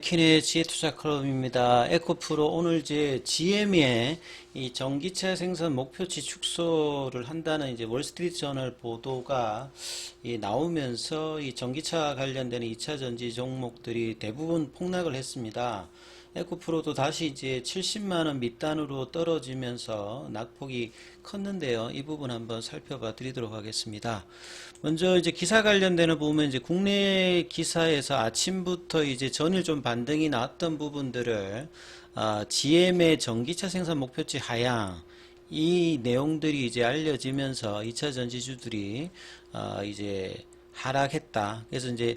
키네 지혜투자 클럽입니다. 에코프로 오늘 이제 GM의 이 전기차 생산 목표치 축소를 한다는 이제 월스트리트 저널 보도가 나오면서 이 전기차 관련되는 2차 전지 종목들이 대부분 폭락을 했습니다. 에코프로도 다시 이제 70만원 밑단으로 떨어지면서 낙폭이 컸는데요. 이 부분 한번 살펴봐 드리도록 하겠습니다. 먼저 이제 기사 관련되는 부분, 이제 국내 기사에서 아침부터 이제 전일 좀 반등이 나왔던 부분들을 GM의 전기차 생산 목표치 하향, 이 내용들이 이제 알려지면서 2차 전지주들이 이제 하락했다. 그래서 이제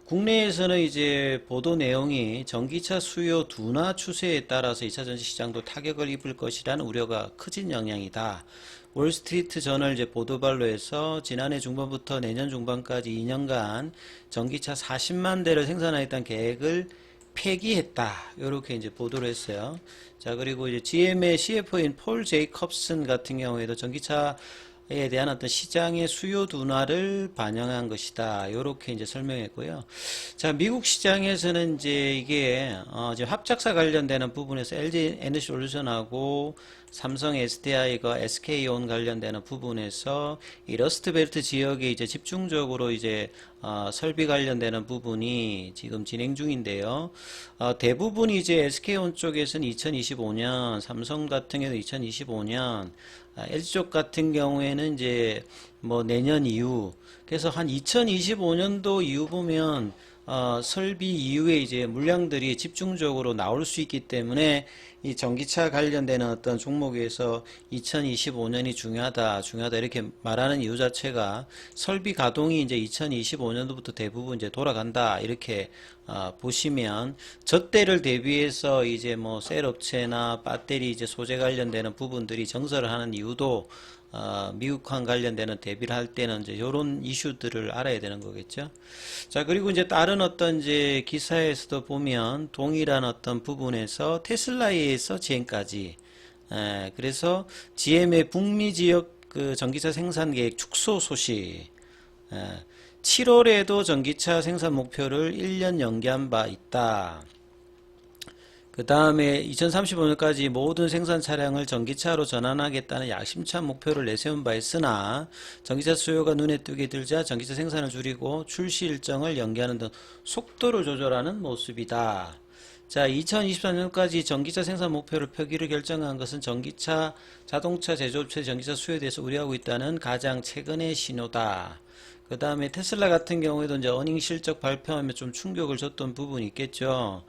국내에서는 이제 보도 내용이 전기차 수요 둔화 추세에 따라서 2차 전지 시장도 타격을 입을 것이라는 우려가 커진 영향이다. 월스트리트 저널 이제 보도발로에서 지난해 중반부터 내년 중반까지 2년간 전기차 40만 대를 생산하겠다는 계획을 폐기했다. 이렇게 이제 보도를 했어요. 자, 그리고 이제 GM의 CFO인 폴 제이컵슨 같은 경우에도 전기차에 대한 어떤 시장의 수요 둔화를 반영한 것이다. 이렇게 이제 설명했고요. 자, 미국 시장에서는 이제 이게 이제 합작사 관련되는 부분에서 LG 에너지솔루션하고 삼성 SDI가 SK온 관련되는 부분에서 이 러스트벨트 지역에 이제 집중적으로 이제 설비 관련되는 부분이 지금 진행 중인데요. 대부분이 이제 SK온 쪽에서는 2025년, 삼성 같은 경우는 2025년, LG 쪽 같은 경우에는 이제 뭐 내년 이후, 그래서 한 2025년도 이후 보면 설비 이후에 이제 물량들이 집중적으로 나올 수 있기 때문에 이 전기차 관련되는 어떤 종목에서 2025년이 중요하다 이렇게 말하는 이유 자체가 설비 가동이 이제 2025년도부터 대부분 이제 돌아간다 이렇게 보시면 저 때를 대비해서 이제 뭐 셀업체나 배터리 이제 소재 관련되는 부분들이 정설을 하는 이유도 미국환 관련되는 대비를 할 때는 이제 이런 이슈들을 알아야 되는 거겠죠. 자, 그리고 이제 다른 어떤 이제 기사에서도 보면 동일한 어떤 부분에서 테슬라에서 GM까지, 그래서 GM의 북미 지역 그 전기차 생산 계획 축소 소식, 7월에도 전기차 생산 목표를 1년 연기한 바 있다. 그 다음에 2035년까지 모든 생산 차량을 전기차로 전환하겠다는 야심찬 목표를 내세운 바 있으나 전기차 수요가 눈에 띄게 들자 전기차 생산을 줄이고 출시 일정을 연기하는 등 속도를 조절하는 모습이다. 자, 2024년까지 전기차 생산 목표를 펴기로 결정한 것은 전기차 자동차 제조업체 전기차 수요에 대해서 우려하고 있다는 가장 최근의 신호다. 그 다음에 테슬라 같은 경우에도 이제 어닝 실적 발표하면 좀 충격을 줬던 부분이 있겠죠.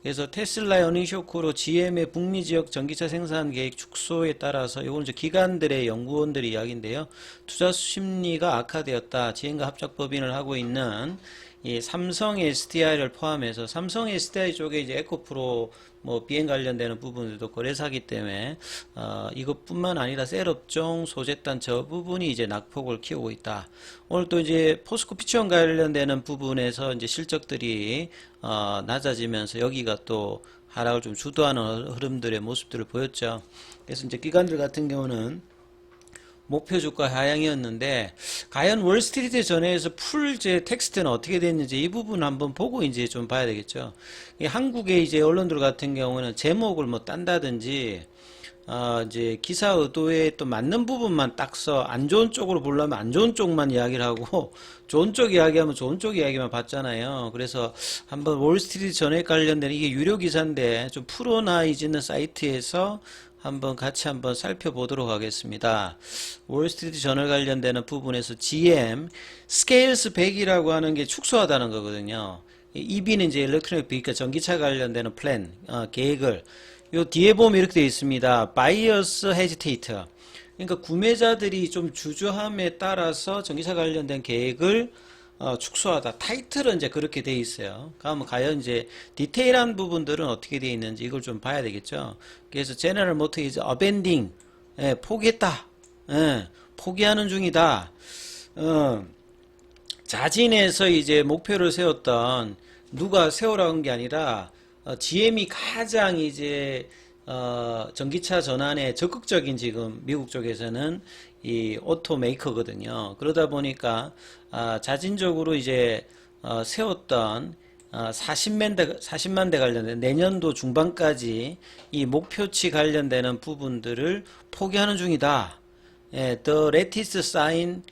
그래서 테슬라의 어닝 쇼크로 GM의 북미 지역 전기차 생산 계획 축소에 따라서 이건 이제 기관들의 연구원들의 이야기인데요. 투자 심리가 악화되었다. GM과 합작 법인을 하고 있는 이 삼성 SDI를 포함해서 삼성 SDI 쪽에 이제 에코프로 뭐 비행 관련되는 부분들도 거래사기 때문에 이것뿐만 아니라 셀업종 소재단 저 부분이 이제 낙폭을 키우고 있다. 오늘 또 이제 포스코 피치원 관련되는 부분에서 이제 실적들이 낮아지면서 여기가 또 하락을 좀 주도하는 흐름들의 모습들을 보였죠. 그래서 이제 기관들 같은 경우는 목표 주가 하향이었는데 과연 월스트리트 전에서 풀 제 텍스트는 어떻게 됐는지 이 부분 한번 보고 이제 좀 봐야 되겠죠. 한국의 이제 언론들 같은 경우는 제목을 뭐 딴다든지 이제 기사 의도에 또 맞는 부분만 딱 써 안 좋은 쪽으로 보려면 안 좋은 쪽만 이야기를 하고 좋은 쪽 이야기하면 좋은 쪽 이야기만 봤잖아요. 그래서 한번 월스트리트 전에 관련된 이게 유료 기사인데 좀 프로나 이지는 사이트에서 한번 같이 한번 살펴보도록 하겠습니다. 월스트리트 저널 관련되는 부분에서 GM 스케일스 100이라고 하는 게 축소하다는 거거든요. EB는 이제 일렉트로닉 비니까 전기차 관련되는 플랜 계획을 요 뒤에 보면 이렇게 되어 있습니다. Buyers hesitate. 그러니까 구매자들이 좀 주저함에 따라서 전기차 관련된 계획을 축소하다. 타이틀은 이제 그렇게 돼 있어요. 그러면 과연 이제 디테일한 부분들은 어떻게 돼 있는지 이걸 좀 봐야 되겠죠. 그래서 제너럴 모터스 어벤딩, 포기했다. 포기하는 중이다. 자진해서 이제 목표를 세웠던 누가 세우라고 한 게 아니라 GM이 가장 이제 전기차 전환에 적극적인 지금 미국 쪽에서는 이 오토메이커거든요. 그러다 보니까 자진적으로 이제 세웠던 40만 대 관련된 내년도 중반까지 이 목표치 관련되는 부분들을 포기하는 중이다. 예, the latest sign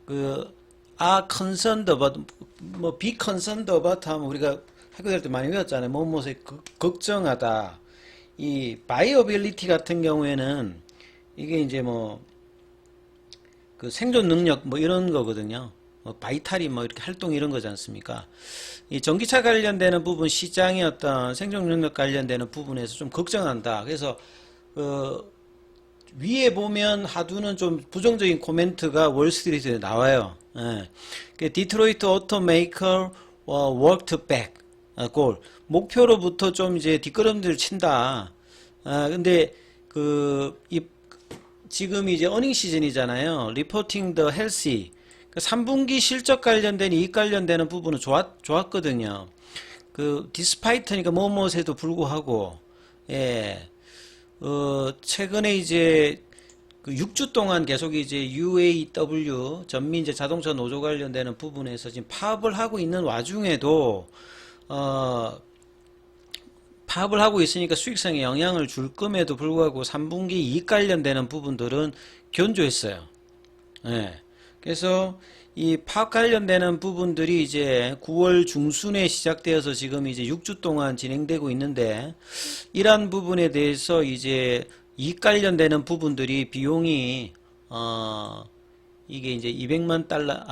are concerned about be concerned about 하면 우리가 학교 다닐 때 많이 배웠잖아요. 뭐뭐에 걱정하다. 이 viability 같은 경우에는 이게 이제 그 생존 능력 이런 거거든요. 바이탈이 이렇게 활동 이런 거지 않습니까? 이 전기차 관련되는 부분 시장의 어떤 생존 능력 관련되는 부분에서 좀 걱정한다. 그래서 위에 보면 하두는 좀 부정적인 코멘트가 월스트리트에 나와요. 예. 디트로이트 오토메이커 worked back goal 목표로부터 좀 이제 뒷걸음질 친다. 근데 지금 이제 어닝 시즌이잖아요. 리포팅 더 헬시 3분기 실적 관련된 이익 관련되는 부분은 좋았거든요. 디스파이트니까 뭐뭐에도 불구하고 예. 최근에 이제 6주 동안 계속 이제 UAW 전미 이제 자동차 노조 관련되는 부분에서 지금 파업을 하고 있는 와중에도 파업을 하고 있으니까 수익성에 영향을 줄 금에도 불구하고 3분기 이익 관련되는 부분들은 견조했어요. 예. 그래서 이 파업 관련되는 부분들이 이제 9월 중순에 시작되어서 지금 이제 6주 동안 진행되고 있는데 이러한 부분에 대해서 이제 이익 관련되는 부분들이 비용이 이게 이제 200만 달러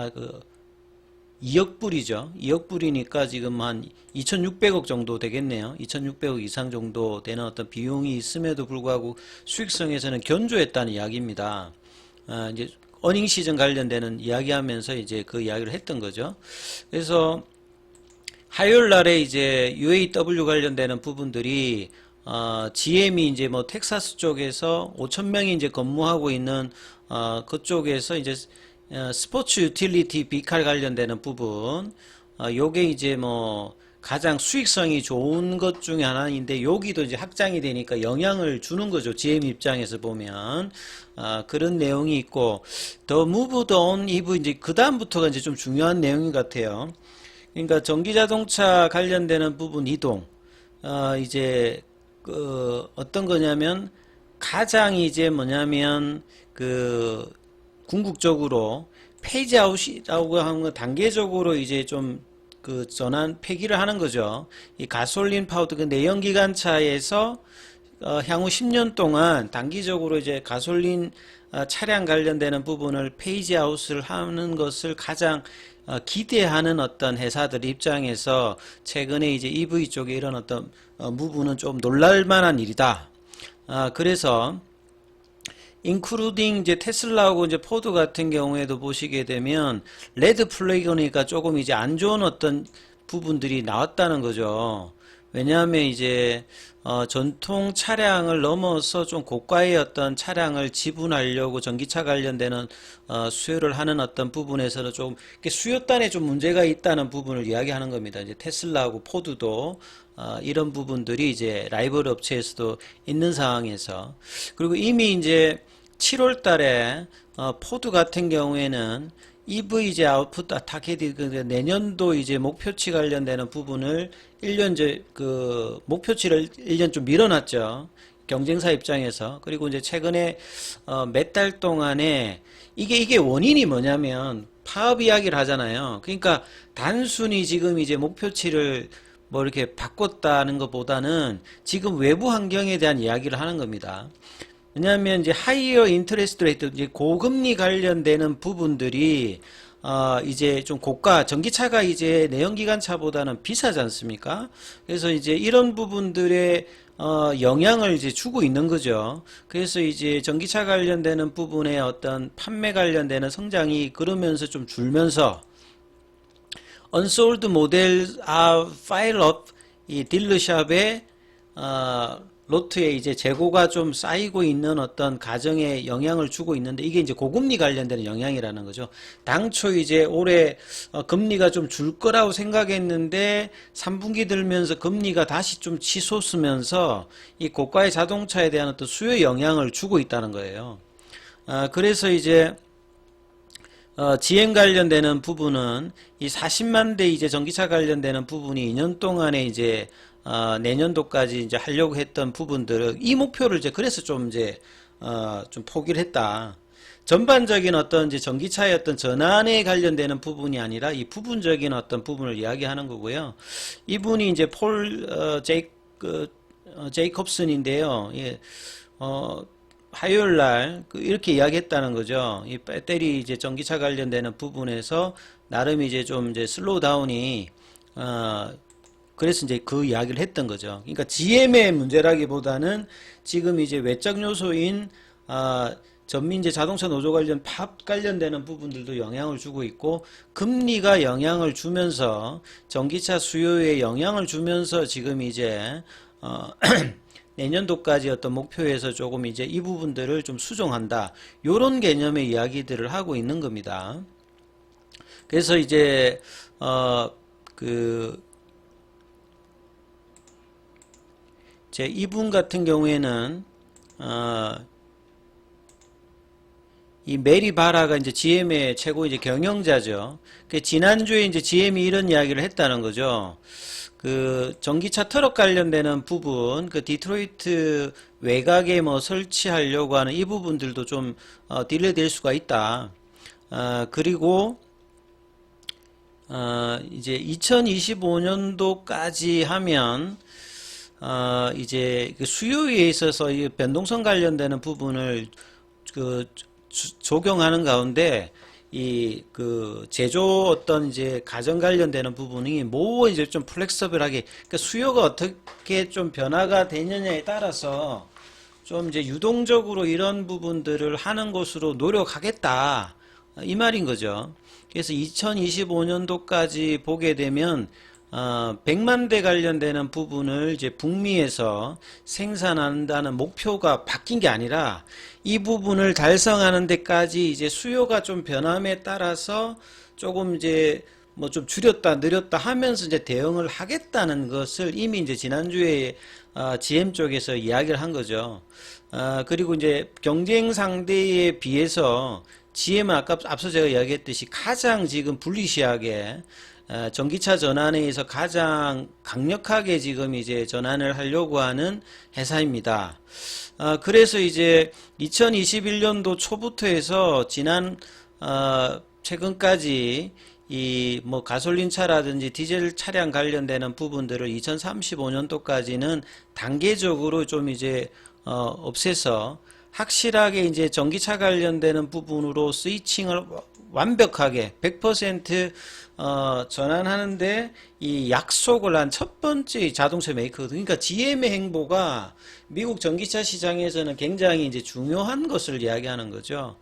2억 불이죠. 2억 불이니까 지금 한 2,600억 정도 되겠네요. 2,600억 이상 정도 되는 어떤 비용이 있음에도 불구하고 수익성에서는 견조했다는 이야기입니다. 이제 어닝 시즌 관련되는 이야기하면서 이제 그 이야기를 했던 거죠. 그래서 화요일 날에 이제 UAW 관련되는 부분들이 GM이 이제 텍사스 쪽에서 5,000명이 이제 근무하고 있는 그쪽에서 이제 스포츠 유틸리티 비칼 관련되는 부분 요게 이제 가장 수익성이 좋은 것 중에 하나인데 여기도 이제 확장이 되니까 영향을 주는 거죠. GM 입장에서 보면 그런 내용이 있고 더 무브드 온 EV 이제 그 다음부터가 이제 좀 중요한 내용인 것 같아요. 그러니까 전기자동차 관련되는 부분 이동 이제 어떤 거냐면 가장 이제 뭐냐면 궁극적으로 페이지 아웃이라고 하는 건 단계적으로 이제 좀 전환 폐기를 하는 거죠. 이 가솔린 파워드 내연기관차에서 향후 10년 동안 단기적으로 이제 가솔린 차량 관련되는 부분을 페이지 아웃을 하는 것을 가장 기대하는 어떤 회사들 입장에서 최근에 이제 EV 쪽에 이런 어떤 부분은 좀 놀랄만한 일이다. 그래서 인크루딩 이제 테슬라하고 이제 포드 같은 경우에도 보시게 되면 레드 플래그니까 조금 이제 안 좋은 어떤 부분들이 나왔다는 거죠. 왜냐하면 이제 전통 차량을 넘어서 좀 고가의 어떤 차량을 지분하려고 전기차 관련되는 수요를 하는 어떤 부분에서는 좀 수요단에 좀 문제가 있다는 부분을 이야기하는 겁니다. 이제 테슬라하고 포드도 이런 부분들이 이제 라이벌 업체에서도 있는 상황에서 그리고 이미 이제 7월 달에 포드 같은 경우에는 EV 이제 아웃풋 타겟이 내년도 이제 목표치 관련되는 부분을 1년 이제 목표치를 1년 좀 밀어놨죠. 경쟁사 입장에서. 그리고 이제 최근에 몇 달 동안에 이게 원인이 뭐냐면 파업 이야기를 하잖아요. 그러니까 단순히 지금 이제 목표치를 이렇게 바꿨다는 것보다는 지금 외부 환경에 대한 이야기를 하는 겁니다. 왜냐하면 이제 하이어 인터레스트 레이트 이제 고금리 관련되는 부분들이 이제 좀 고가 전기차가 이제 내연기관차보다는 비싸지 않습니까? 그래서 이제 이런 부분들의 영향을 이제 주고 있는 거죠. 그래서 이제 전기차 관련되는 부분의 어떤 판매 관련되는 성장이 그러면서 좀 줄면서 unsold models are file up 이 딜러샵에 로트에 이제 재고가 좀 쌓이고 있는 어떤 가정에 영향을 주고 있는데 이게 이제 고금리 관련되는 영향이라는 거죠. 당초 이제 올해 금리가 좀 줄 거라고 생각했는데 3분기 들면서 금리가 다시 좀 치솟으면서 이 고가의 자동차에 대한 어떤 수요 영향을 주고 있다는 거예요. 그래서 이제 GM 관련되는 부분은 이 40만 대 이제 전기차 관련되는 부분이 2년 동안에 이제 내년도까지 이제 하려고 했던 부분들을 이 목표를 이제 그래서 좀 이제 좀 포기를 했다. 전반적인 어떤 이제 전기차의 어떤 전환에 관련되는 부분이 아니라 이 부분적인 어떤 부분을 이야기하는 거고요. 이분이 이제 제이콥슨인데요. 예, 화요일 날 이렇게 이야기했다는 거죠. 이 배터리 이제 전기차 관련되는 부분에서 나름 이제 좀 이제 슬로우 다운이 그래서 이제 그 이야기를 했던 거죠. 그러니까 GM의 문제라기보다는 지금 이제 외적 요소인 전민제 자동차 노조 관련 팝 관련되는 부분들도 영향을 주고 있고 금리가 영향을 주면서 전기차 수요에 영향을 주면서 지금 이제 내년도까지 어떤 목표에서 조금 이제 이 부분들을 좀 수정한다. 요런 개념의 이야기들을 하고 있는 겁니다. 그래서 이제 제 이분 같은 경우에는 이 메리 바라가 이제 GM의 최고 이제 경영자죠. 지난주에 이제 GM이 이런 이야기를 했다는 거죠. 그 전기차 트럭 관련되는 부분, 그 디트로이트 외곽에 뭐 설치하려고 하는 이 부분들도 좀 딜레이 될 수가 있다. 그리고 이제 2025년도까지 하면 이제 그 수요에 있어서 이 변동성 관련되는 부분을 적용하는 가운데 이 그 제조 어떤 이제 가정 관련되는 부분이 뭐 이제 좀 플렉서블하게 그러니까 수요가 어떻게 좀 변화가 되느냐에 따라서 좀 이제 유동적으로 이런 부분들을 하는 것으로 노력하겠다 이 말인 거죠. 그래서 2025년도까지 보게 되면 100만 대 관련되는 부분을 이제 북미에서 생산한다는 목표가 바뀐 게 아니라 이 부분을 달성하는 데까지 이제 수요가 좀 변함에 따라서 조금 이제 뭐 좀 줄였다 늘렸다 하면서 이제 대응을 하겠다는 것을 이미 이제 지난주에 GM 쪽에서 이야기를 한 거죠. 그리고 이제 경쟁 상대에 비해서 GM은 아까 앞서 제가 이야기했듯이 가장 지금 불리시하게 전기차 전환에 의해서 가장 강력하게 지금 이제 전환을 하려고 하는 회사입니다. 그래서 이제 2021년도 초부터 해서 지난 최근까지 이 뭐 가솔린 차라든지 디젤 차량 관련되는 부분들을 2035년도까지는 단계적으로 좀 이제 없애서 확실하게 이제 전기차 관련되는 부분으로 스위칭을 완벽하게 100% 전환하는데 이 약속을 한 첫 번째 자동차 메이커거든요. 그러니까 GM의 행보가 미국 전기차 시장에서는 굉장히 이제 중요한 것을 이야기하는 거죠.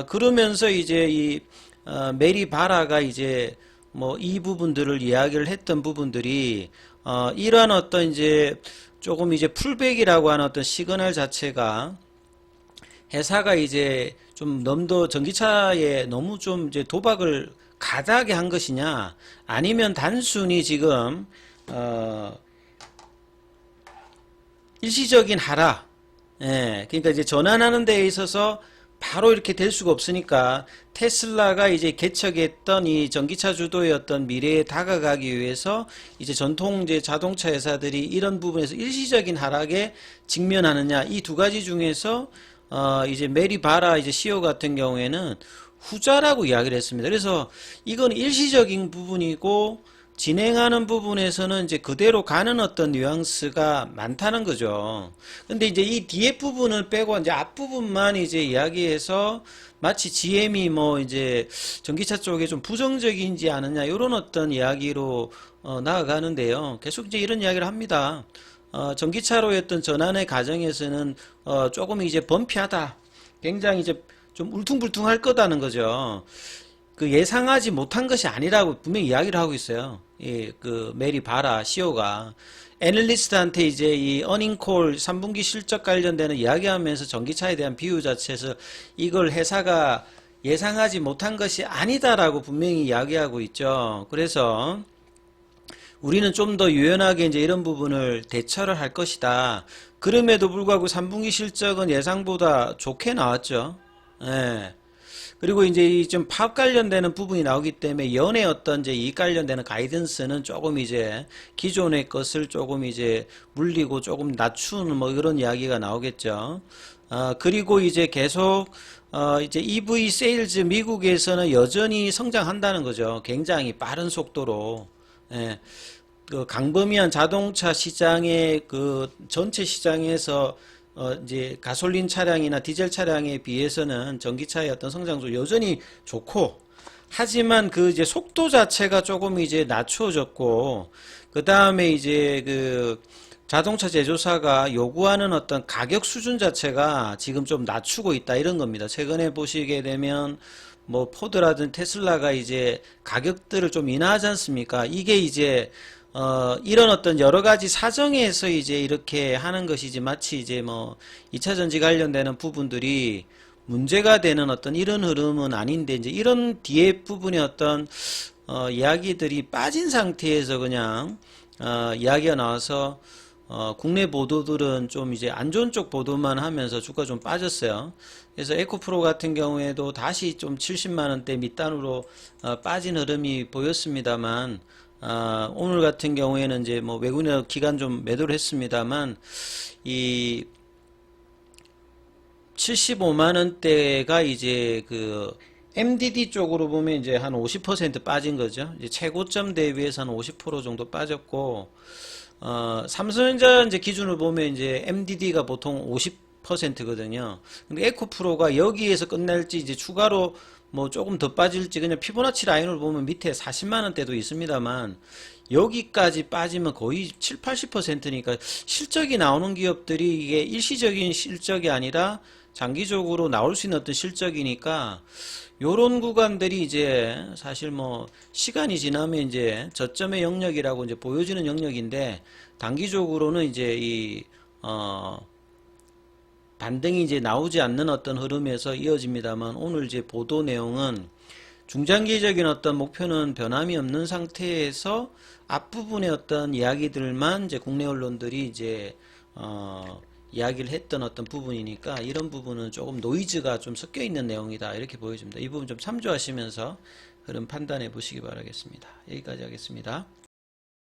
그러면서 이제 이 메리 바라가 이제 뭐 이 부분들을 이야기를 했던 부분들이 이러한 어떤 이제 조금 이제 풀백이라고 하는 어떤 시그널 자체가 회사가 이제 좀 너무 더 전기차에 너무 좀 이제 도박을 가다하게 한 것이냐 아니면 단순히 지금 일시적인 하락 그러니까 이제 전환하는 데 있어서 바로 이렇게 될 수가 없으니까 테슬라가 이제 개척했던 이 전기차 주도의 어떤 미래에 다가가기 위해서 이제 전통 이제 자동차 회사들이 이런 부분에서 일시적인 하락에 직면하느냐 이 두 가지 중에서 이제 메리 바라 이제 CEO 같은 경우에는 후자라고 이야기를 했습니다. 그래서 이건 일시적인 부분이고 진행하는 부분에서는 이제 그대로 가는 어떤 뉘앙스가 많다는 거죠. 근데 이제 이 뒤에 부분을 빼고 이제 앞부분만 이제 이야기해서 마치 GM이 뭐 이제 전기차 쪽에 좀 부정적인지 않느냐 이런 어떤 이야기로 나아가는데요. 계속 이제 이런 이야기를 합니다. 전기차로의 어떤 전환의 과정에서는 조금 이제 범피하다. 굉장히 이제 좀 울퉁불퉁할 거다는 거죠. 그 예상하지 못한 것이 아니라고 분명히 이야기를 하고 있어요. 그 메리 바라 CEO가 애널리스트한테 이제 이 어닝콜 3분기 실적 관련되는 이야기하면서 전기차에 대한 비유 자체에서 이걸 회사가 예상하지 못한 것이 아니다라고 분명히 이야기하고 있죠. 그래서 우리는 좀 더 유연하게 이제 이런 부분을 대처를 할 것이다. 그럼에도 불구하고 3분기 실적은 예상보다 좋게 나왔죠. 예. 그리고 이제 이 좀 파업 관련되는 부분이 나오기 때문에 연의 어떤 이제 이익 관련되는 가이던스는 조금 이제 기존의 것을 조금 이제 물리고 조금 낮추는 뭐 이런 이야기가 나오겠죠. 그리고 이제 계속 이제 EV 세일즈 미국에서는 여전히 성장한다는 거죠. 굉장히 빠른 속도로. 예. 그 강범위한 자동차 시장의 그 전체 시장에서 이제 가솔린 차량이나 디젤 차량에 비해서는 전기차의 어떤 성장도 여전히 좋고, 하지만 그 이제 속도 자체가 조금 이제 낮추어졌고, 그 다음에 이제 그 자동차 제조사가 요구하는 어떤 가격 수준 자체가 지금 좀 낮추고 있다 이런 겁니다. 최근에 보시게 되면 뭐 포드라든 테슬라가 이제 가격들을 좀 인하하지 않습니까? 이게 이제 이런 어떤 여러 가지 사정에서 이제 이렇게 하는 것이지, 마치 이제 뭐 2차 전지 관련되는 부분들이 문제가 되는 어떤 이런 흐름은 아닌데, 이제 이런 뒤에 부분의 어떤 이야기들이 빠진 상태에서 그냥 이야기가 나와서 국내 보도들은 좀 이제 안 좋은 쪽 보도만 하면서 주가 좀 빠졌어요. 그래서 에코프로 같은 경우에도 다시 좀 70만 원대 밑단으로 빠진 흐름이 보였습니다만, 오늘 같은 경우에는 이제 뭐 외국인 기관 좀 매도를 했습니다만, 이 75만 원대가 이제 그 MDD 쪽으로 보면 이제 한 50% 빠진 거죠. 이제 최고점 대비해서 한 50% 정도 빠졌고, 삼성전자 이제 기준으로 보면 이제 MDD가 보통 50%거든요. 근데 에코프로가 여기에서 끝날지 이제 추가로 뭐 조금 더 빠질지, 그냥 피보나치 라인을 보면 밑에 40만 원대도 있습니다만, 여기까지 빠지면 거의 7, 80%니까 실적이 나오는 기업들이 이게 일시적인 실적이 아니라 장기적으로 나올 수 있는 어떤 실적이니까, 요런 구간들이 이제 사실 뭐 시간이 지나면 이제 저점의 영역이라고 이제 보여지는 영역인데, 단기적으로는 이제 이 반등이 이제 나오지 않는 어떤 흐름에서 이어집니다만, 오늘 이제 보도 내용은 중장기적인 어떤 목표는 변함이 없는 상태에서 앞부분의 어떤 이야기들만 이제 국내 언론들이 이제 이야기를 했던 어떤 부분이니까, 이런 부분은 조금 노이즈가 좀 섞여 있는 내용이다 이렇게 보여집니다. 이 부분 좀 참조하시면서 흐름 판단해 보시기 바라겠습니다. 여기까지 하겠습니다.